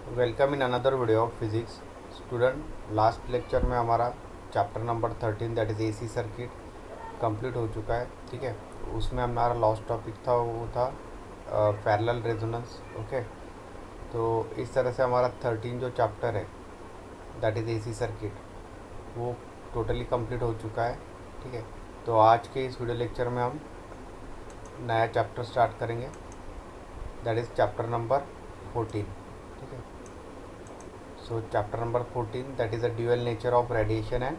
Welcome in another video of physics student. Last lecture में हमारा chapter number 13 that is AC circuit complete हो चुका है। ठीक है, उसमें हमारा लास्ट टॉपिक था वो था पैरेलल रेजोनेंस। ओके, तो इस तरह से हमारा 13 जो चैप्टर है दैट इज़ एसी सर्किट वो टोटली कंप्लीट हो चुका है। ठीक है, तो आज के इस वीडियो लेक्चर में हम नया चैप्टर स्टार्ट करेंगे दैट इज़ चैप्टर नंबर 14। ठीक है, सो chapter number 14 that is a dual nature of radiation and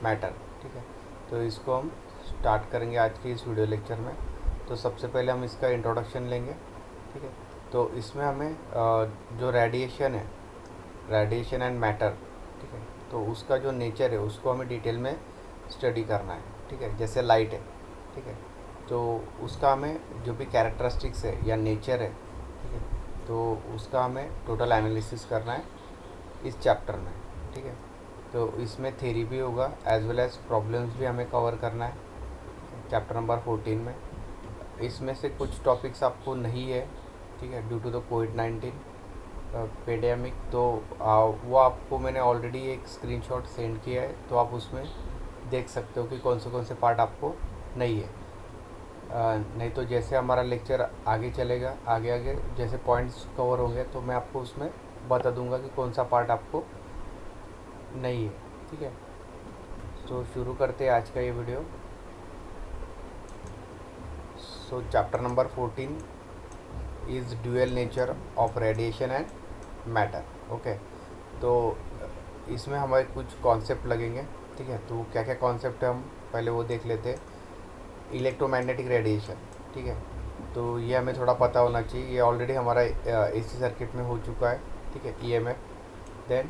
matter. ठीक है, तो इसको हम स्टार्ट करेंगे आज के इस वीडियो लेक्चर में। तो सबसे पहले हम इसका इंट्रोडक्शन लेंगे। ठीक है, तो इसमें हमें जो रेडिएशन है, रेडिएशन एंड मैटर, ठीक है, तो उसका जो नेचर है उसको हमें डिटेल में स्टडी करना है। ठीक है, जैसे लाइट है, ठीक है, तो उसका हमें जो भी कैरेक्टरिस्टिक्स है या नेचर है, ठीक है, तो उसका हमें टोटल एनालिसिस करना है इस चैप्टर में। ठीक है, तो इसमें थ्योरी भी होगा एज वेल एज प्रॉब्लम्स भी हमें कवर करना है चैप्टर नंबर 14 में। इसमें से कुछ टॉपिक्स आपको नहीं है, ठीक है, ड्यू टू द कोविड-19 पेडेमिक, तो वो आपको मैंने ऑलरेडी एक स्क्रीनशॉट सेंड किया है, तो आप उसमें देख सकते हो कि कौन से पार्ट आपको नहीं है। नहीं तो जैसे हमारा लेक्चर आगे चलेगा, आगे आगे जैसे पॉइंट्स कवर होंगे तो मैं आपको उसमें बता दूंगा कि कौन सा पार्ट आपको नहीं है। ठीक है, तो शुरू करते हैं आज का ये video. So chapter number 14 is dual nature of radiation and matter. Okay, तो इसमें हमारे कुछ कॉन्सेप्ट लगेंगे। ठीक है, तो क्या क्या कॉन्सेप्ट है हम पहले वो देख लेते हैं। इलेक्ट्रोमैग्नेटिक रेडिएशन, ठीक है, तो ये हमें थोड़ा पता होना चाहिए, ये ऑलरेडी हमारा एसी सर्किट में हो चुका है। ठीक है, EMF. Then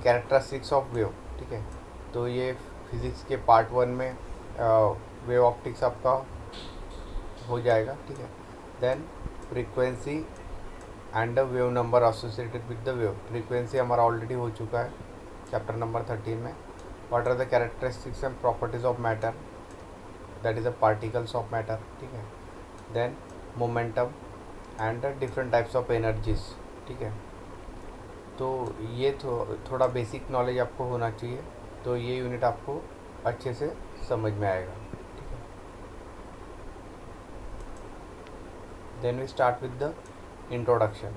characteristics of wave, ठीक है, तो ये फिज़िक्स के पार्ट 1 में वेव ऑप्टिक्स आपका हो जाएगा। ठीक है, then frequency and the wave number associated with the wave. Frequency हमारा ऑलरेडी हो चुका है चैप्टर नंबर 13 में। What are the characteristics and properties of matter, that is the particles of matter. ठीक है, then momentum and the different types of energies. ठीक है, तो ये थोड़ा बेसिक नॉलेज आपको होना चाहिए, तो ये यूनिट आपको अच्छे से समझ में आएगा। ठीक है, then we start with the introduction.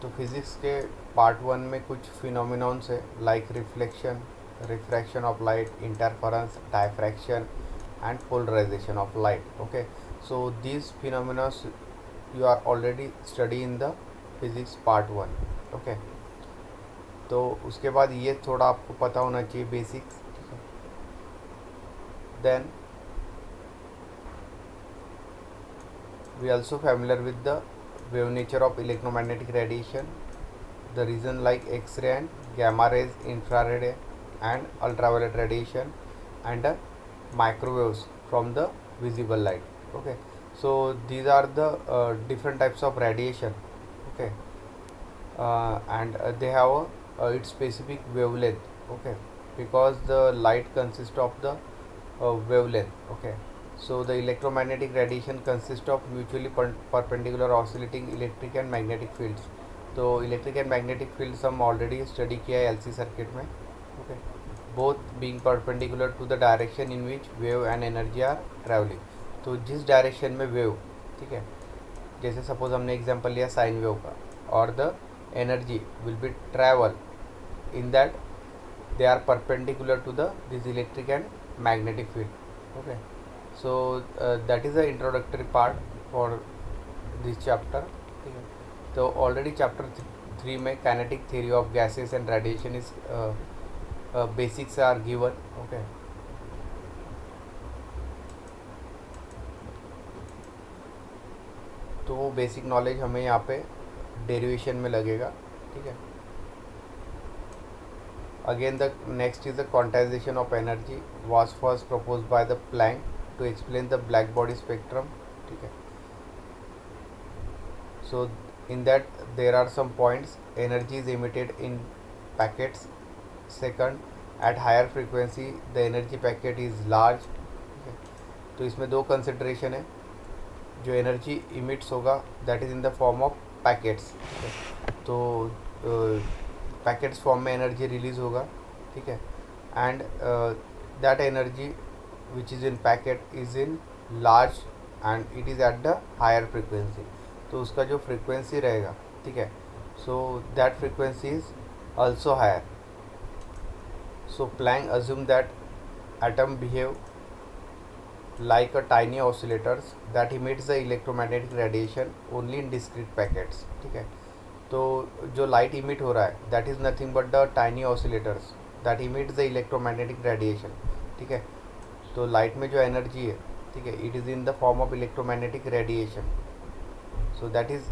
तो फिज़िक्स के पार्ट 1 में कुछ फिनोमिनॉन्स है like reflection, refraction of light, interference, diffraction and polarization of light. Okay, so these phenomenons you are already study in the physics part 1। Okay, तो उसके बाद ये थोड़ा आपको पता होना चाहिए basics. Then we also familiar with the wave nature of electromagnetic radiation, the reason like X-ray and gamma rays, infrared and ultraviolet radiation and microwaves from the visible light. Okay, so these are the different types of radiation. Okay, and they have its specific wavelength. Okay, because the light consists of the wavelength. Okay, so the electromagnetic radiation consists of mutually perpendicular oscillating electric and magnetic fields। तो electric and magnetic fields हम already study किया है LC circuit में। Okay, both being perpendicular to the direction in which wave and energy are travelling. तो जिस direction में wave, ठीक है, जैसे सपोज हमने एग्जांपल लिया साइन वेव का, और the energy will be travel in that they are perpendicular to the this electric and magnetic field। okay, so that is the introductory part for this chapter। ठीक है, तो already chapter 3 में kinetic theory of gases and radiation is basics are given. Okay, तो वो basic knowledge हमें यहाँ पे derivation में लगेगा। ठीक है, again the next is the quantization of energy was first proposed by the Planck to explain the black body spectrum। ठीक है, so in that there are some points, energy is emitted in packets second, at higher frequency the energy packet is large। ठीक है, तो इसमें दो consideration है। जो energy emits होगा that is in the form of packets. तो packets form में एनर्जी रिलीज होगा, ठीक है, and that energy which is in packet is in large and it is at the higher frequency. तो उसका जो फ्रिक्वेंसी रहेगा, ठीक है, so that frequency is also higher. So Planck assume that atom behave like a tiny oscillators that emits the electromagnetic radiation only in discrete packets, ठीक है। तो जो लाइट इमिट हो रहा है that is nothing but the tiny oscillators that emit the electromagnetic radiation, ठीक है। तो लाइट में जो एनर्जी है, ठीक है, it is in the form of electromagnetic radiation. So that is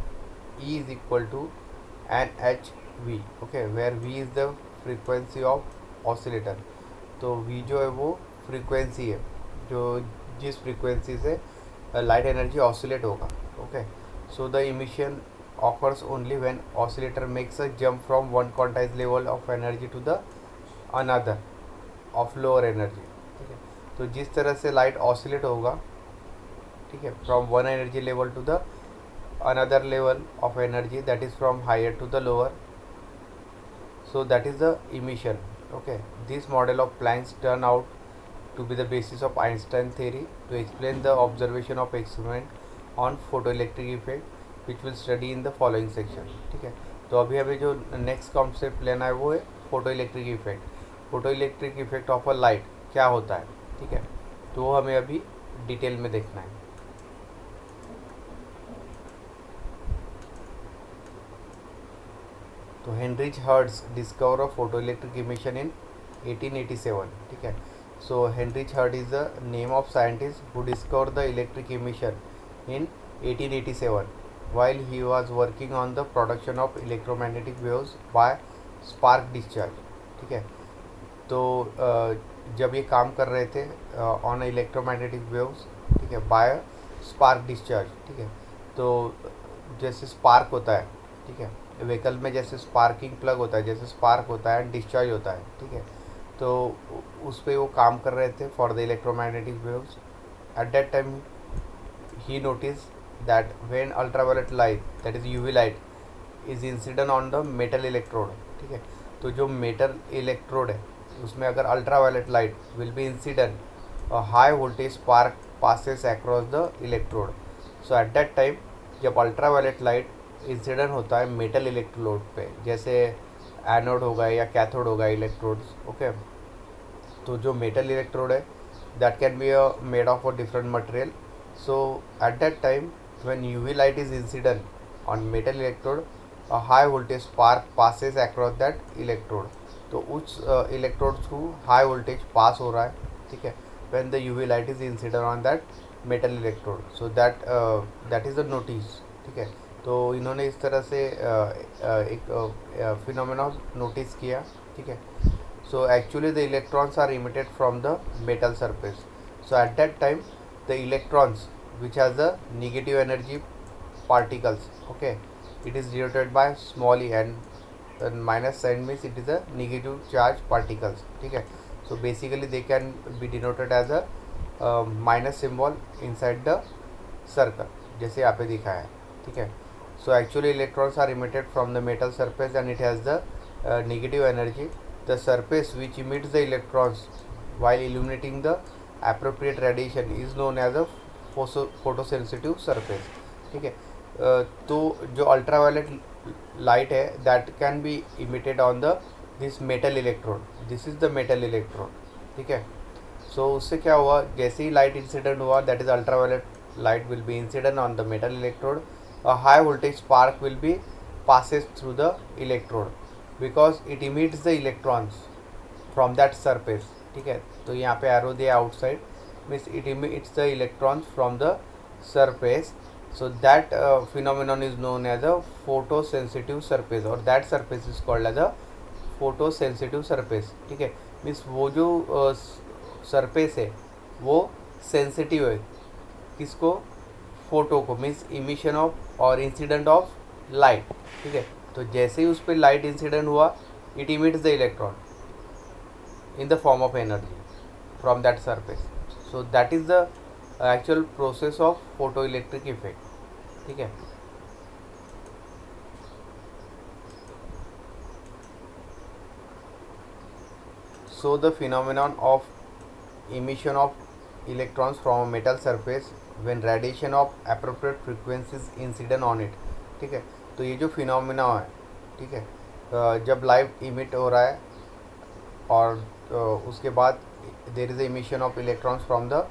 E is equal to NHV, okay, where V is the frequency of oscillator. तो V जो है वो फ्रीक्वेंसी है जो जिस फ्रीक्वेंसी से लाइट एनर्जी ऑसिलेट होगा, okay. So the emission occurs only when oscillator makes a jump from one quantized level of energy to the another of lower energy, ठीक है। तो जिस तरह से लाइट ऑसिलेट होगा, ठीक है, from one energy level to the another level of energy that is from higher to the lower, so that is the emission, okay. This model of Planck's turn out to be the basis of Einstein theory to explain the observation of experiment on photoelectric effect which will study in the following section, ठीक है। तो अभी हमें जो next concept लेना है वो है photo electric effect. Photo electric effect of a light क्या होता है, ठीक है, तो वो हमें अभी डिटेल में देखना है। तो Heinrich Hertz discover of photo electric emission in 1887, ठीक है। So Heinrich Hertz is the name of scientist who discover the electric emission in 1887 while he was working on the production of electromagnetic waves by spark discharge, ठीक है। तो जब ये काम कर रहे थे ऑन इलेक्ट्रोमैग्नेटिक वेव्स, ठीक है, बाय स्पार्क डिस्चार्ज, ठीक है। तो जैसे स्पार्क होता है, ठीक है, व्हीकल में जैसे स्पार्किंग प्लग होता है, जैसे स्पार्क होता है डिस्चार्ज होता है, ठीक है। तो उस पर वो काम कर रहे थे for the electromagnetic waves. At that time he notice that when ultraviolet light that is UV light is incident on the metal electrode, ठीक है। तो जो मेटल इलेक्ट्रोड है उसमें अगर ultraviolet light will be incident high voltage spark passes across the electrode. So at that time जब ultraviolet light incident होता है मेटल इलेक्ट्रोड पे, जैसे एनोड होगा या कैथोड होगा इलेक्ट्रोड्स, ओके। तो जो मेटल इलेक्ट्रोड है that can be made of a different material. So at that time when UV light is incident on metal electrode, a high voltage spark passes across that electrode। तो उस electrode through high voltage पास हो रहा है, ठीक है, when the UV light is incident on that metal electrode, so that is the notice, ठीक है। तो इन्होंने इस तरह से एक फिनोमेना नोटिस किया, ठीक है। So actually the electrons are emitted from the metal surface। So at that time the electrons which has the negative energy particles, okay, it is denoted by small e and minus sign means it is a negative charge particles, ठीक है। so basically they can be denoted as a minus symbol inside the circle जैसे यहाँ पे दिखाया है, ठीक है। so actually electrons are emitted from the metal surface and it has the negative energy। the surface which emits the electrons while illuminating the appropriate radiation is known as a photosensitive surface, ठीक है। तो जो ultraviolet light है that can be emitted on the this metal electrode, this is the metal electrode, ठीक है। सो उससे क्या हुआ, जैसे ही लाइट इंसिडेंट हुआ that is ultraviolet light will be incident on the metal electrode, a high voltage spark will be passes through the electrode because it emits the electrons from that surface, ठीक है। तो यहाँ पे arrow दिया outside means it emits the electrons from the surface। so that phenomenon is known as a photosensitive surface or that surface is called as a photosensitive surface, ठीक है। means वो जो surface है वो sensitive है किसको, photo को, means emission of और incident of light, ठीक है। तो जैसे ही उस पर लाइट इंसिडेंट हुआ it emits the electron in the form of energy from that surface। so that is the actual process of photo electric effect, ठीक है। So the phenomenon of emission of electrons from a metal surface when radiation of appropriate frequency is incident on it, ठीक है। तो ये जो phenomena है, ठीक है, जब लाइट इमिट हो रहा है और उसके बाद there is emission of electrons from the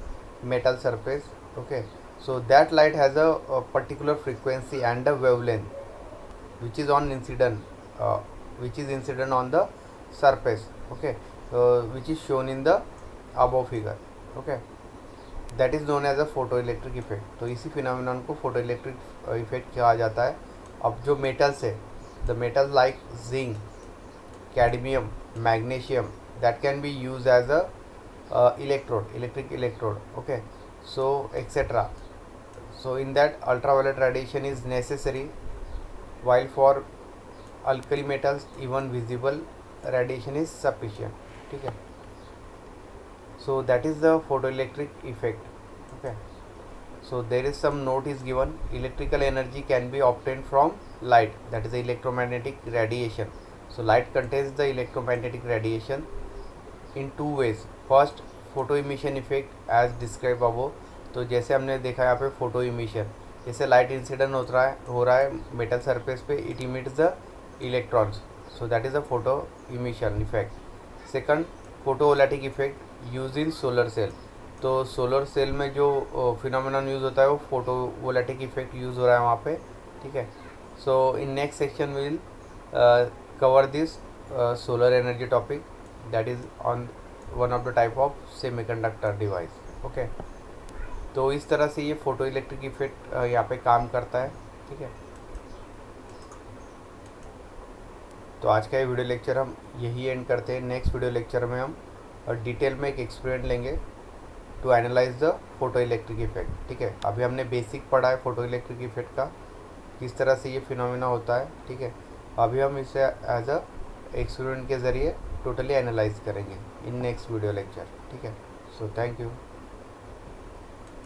metal surface, okay, so that light has a particular frequency and a wavelength which is on incident, which is incident on the surface, okay, which is shown in the above figure, okay, that is known as a photoelectric effect। तो इसी phenomenon को photoelectric effect कहा जाता है। अब जो metals है, the metals like zinc, cadmium, magnesium, that can be used as a electric electrode, okay, so etc. So in that ultraviolet radiation is necessary, while for alkali metals even visible radiation is sufficient, ठीक है। So that is the photoelectric effect, okay. So there is some note is given, electrical energy can be obtained from light, that is the electromagnetic radiation। So light contains the electromagnetic radiation in two ways। First, photo emission effect as described above। तो जैसे हमने देखा यहाँ पे photo emission, जैसे light incident हो रहा है मेटल सरफेस पे, it emits the electrons, so that is the photo emission effect. Second, photovoltaic effect use in solar cell. तो सोलर सेल में जो फिनोमेनन यूज़ होता है वो फोटोवोल्टिक इफेक्ट यूज़ हो रहा है वहाँ पे, ठीक है। So in next section will cover this solar energy topic, that is on one of the type of semiconductor device, okay। तो इस तरह से ये फोटो इलेक्ट्रिक इफेक्ट यहाँ पे काम करता है, ठीक है। तो आज का ये वीडियो लेक्चर हम यही एंड करते हैं। नेक्स्ट वीडियो लेक्चर में हम डिटेल में एक एक्सपेरिमेंट लेंगे to analyse the photo electric effect, ठीक है। अभी हमने बेसिक पढ़ा है फोटो इलेक्ट्रिक इफेक्ट का, किस तरह से ये फिनोमिना होता है, ठीक है। अभी हम इसे एज अ एक्सपेरिमेंट के ज़रिए टोटली एनालाइज करेंगे इन नेक्स्ट वीडियो लेक्चर, ठीक है। So thank you.